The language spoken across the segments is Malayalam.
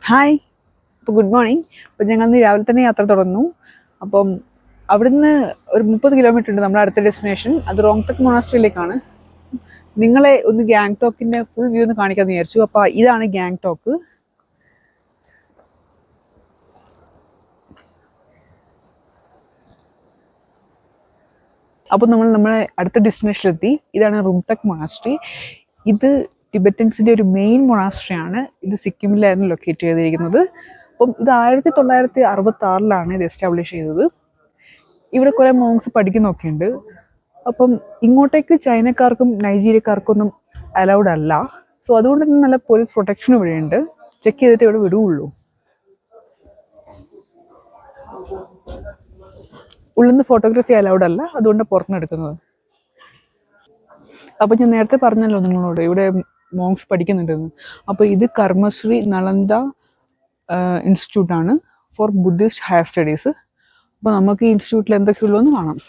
ഹായ്, അപ്പോൾ ഗുഡ് മോർണിംഗ്. അപ്പോൾ ഞങ്ങൾ രാവിലെ തന്നെ യാത്ര തുടർന്നു. അപ്പം അവിടുന്ന് ഒരു 30 കിലോമീറ്റർ ഉണ്ട് നമ്മുടെ അടുത്ത ഡെസ്റ്റിനേഷൻ. അത് റോങ്തക് മൊണാസ്ട്രിയിലേക്കാണ്. നിങ്ങളെ ഒന്ന് ഗാങ്ടോക്കിൻ്റെ ഫുൾ വ്യൂ ഒന്ന് കാണിക്കാമെന്ന് വിചാരിച്ചു. അപ്പോൾ ഇതാണ് ഗാങ്ടോക്ക്. അപ്പോൾ നമ്മൾ നമ്മളെ അടുത്ത ഡെസ്റ്റിനേഷനിലെത്തി. ഇതാണ് റോങ്തക് മൊണാസ്ട്രി. ഇത് ടിബറ്റൻസിൻ്റെ ഒരു മെയിൻ മൊണാസ്ട്രിയാണ്. ഇത് സിക്കിമിലായിരുന്നു ലൊക്കേറ്റ് ചെയ്തിരിക്കുന്നത്. അപ്പം ഇത് 1966 ഇത് എസ്റ്റാബ്ലിഷ് ചെയ്തത്. ഇവിടെ കുറേ മോങ്സ് പഠിക്കുന്നൊക്കെ ഉണ്ട്. അപ്പം ഇങ്ങോട്ടേക്ക് ചൈനക്കാർക്കും നൈജീരിയക്കാർക്കൊന്നും അലൗഡ് അല്ല. സോ അതുകൊണ്ട് തന്നെ നല്ല പോലീസ് പ്രൊട്ടക്ഷൻ ഇവിടെയുണ്ട്. ചെക്ക് ചെയ്തിട്ട് ഇവിടെ വിടുകയുള്ളൂ. ഉള്ളിൽ നിന്ന് ഫോട്ടോഗ്രാഫി അലൗഡ് അല്ല, അതുകൊണ്ട് പുറത്തുനിന്ന് എടുക്കുന്നത്. അപ്പം ഞാൻ നേരത്തെ പറഞ്ഞല്ലോ നിങ്ങളോട് ഇവിടെ മോങ്സ് പഠിക്കുന്നുണ്ടെന്ന്. അപ്പോൾ ഇത് കർമ്മശ്രീ നളന്ദ ഇൻസ്റ്റിറ്റ്യൂട്ടാണ് ഫോർ ബുദ്ധിസ്റ്റ് ഹയർ സ്റ്റഡീസ്. അപ്പോൾ നമുക്ക് ഈ ഇൻസ്റ്റിറ്റ്യൂട്ടിൽ എന്തൊക്കെയുള്ളൂ എന്ന് കാണാം.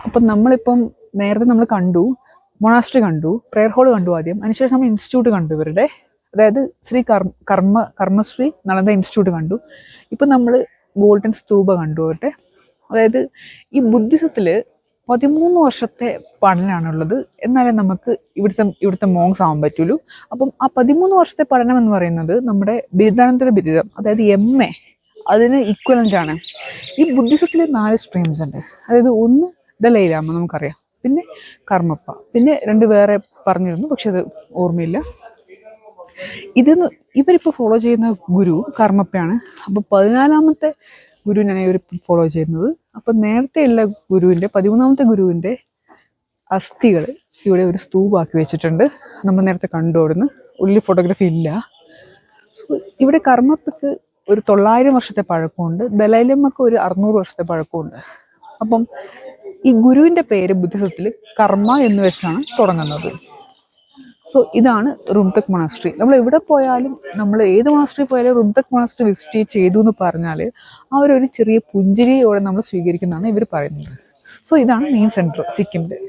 അപ്പം നമ്മളിപ്പം നേരത്തെ നമ്മൾ കണ്ടു, മൊണാസ്ട്രി കണ്ടു, പ്രെയർ ഹാൾ കണ്ടു ആദ്യം. അതിനുശേഷം നമ്മൾ ഇൻസ്റ്റിറ്റ്യൂട്ട് കണ്ടു ഇവരുടെ, അതായത് ശ്രീ കർമ്മശ്രീ നളന്ദ ഇൻസ്റ്റിറ്റ്യൂട്ട് കണ്ടു. ഇപ്പം നമ്മൾ ഗോൾഡൻ സ്തൂപ കണ്ടു അവരുടെ. അതായത് ഈ ബുദ്ധിസത്തിൽ 13 വർഷത്തെ പഠനമാണുള്ളത്. എന്നാലേ നമുക്ക് ഇവിടുത്തെ മോങ്സ് ആവാൻ പറ്റുള്ളൂ. അപ്പം ആ 13 വർഷത്തെ പഠനം എന്ന് പറയുന്നത് നമ്മുടെ ബിരുദാനന്തര ബിരുദം, അതായത് MA, അതിന് ഈക്വലൻ്റ് ആണ്. ഈ ബുദ്ധിസത്തിൽ 4 സ്ട്രീംസ് ഉണ്ട്. അതായത് ഒന്ന് ദലൈലാമ നമുക്കറിയാം, പിന്നെ കർമ്മപ്പ, പിന്നെ 2 വേറെ പറഞ്ഞിരുന്നു, പക്ഷെ അത് ഓർമ്മയില്ല. ഇവരിപ്പോൾ ഫോളോ ചെയ്യുന്ന ഗുരു കർമ്മപ്പയാണ്. അപ്പോൾ 14ാമത്തെ ഗുരുവിനാണ് ഇവർ ഫോളോ ചെയ്യുന്നത്. അപ്പം നേരത്തെയുള്ള ഗുരുവിൻ്റെ 13ാമത്തെ ഗുരുവിൻ്റെ അസ്ഥികൾ ഇവിടെ ഒരു സ്തൂപാക്കി വെച്ചിട്ടുണ്ട്. നമ്മൾ നേരത്തെ കണ്ടു. അവിടുന്ന് ഉള്ളിൽ ഫോട്ടോഗ്രാഫി ഇല്ല. സോ ഇവിടെ കർമ്മപ്പയ്ക്ക് ഒരു 900 വർഷത്തെ പഴക്കമുണ്ട്. ദലൈലമ്മക്ക് ഒരു 600 വർഷത്തെ പഴക്കമുണ്ട്. അപ്പം ഈ ഗുരുവിൻ്റെ പേര് ബുദ്ധിസത്തിൽ കർമ്മ എന്ന് വെച്ചാണ് തുടങ്ങുന്നത്. സോ ഇതാണ് റോങ്തക് മൊണാസ്ട്രി. നമ്മൾ എവിടെ പോയാലും, നമ്മൾ ഏത് മൊണാസ്ട്രി പോയാലും റോങ്തക് മൊണാസ്ട്രി വിസിറ്റ് ചെയ്തു എന്ന് പറഞ്ഞാൽ അവരൊരു ചെറിയ പുഞ്ചിരിയോടെ നമ്മൾ സ്വീകരിക്കുന്നതാണ് ഇവർ പറയുന്നത്. സോ ഇതാണ് മെയിൻ സെൻറ്റർ സിക്കിമിൻ്റെ.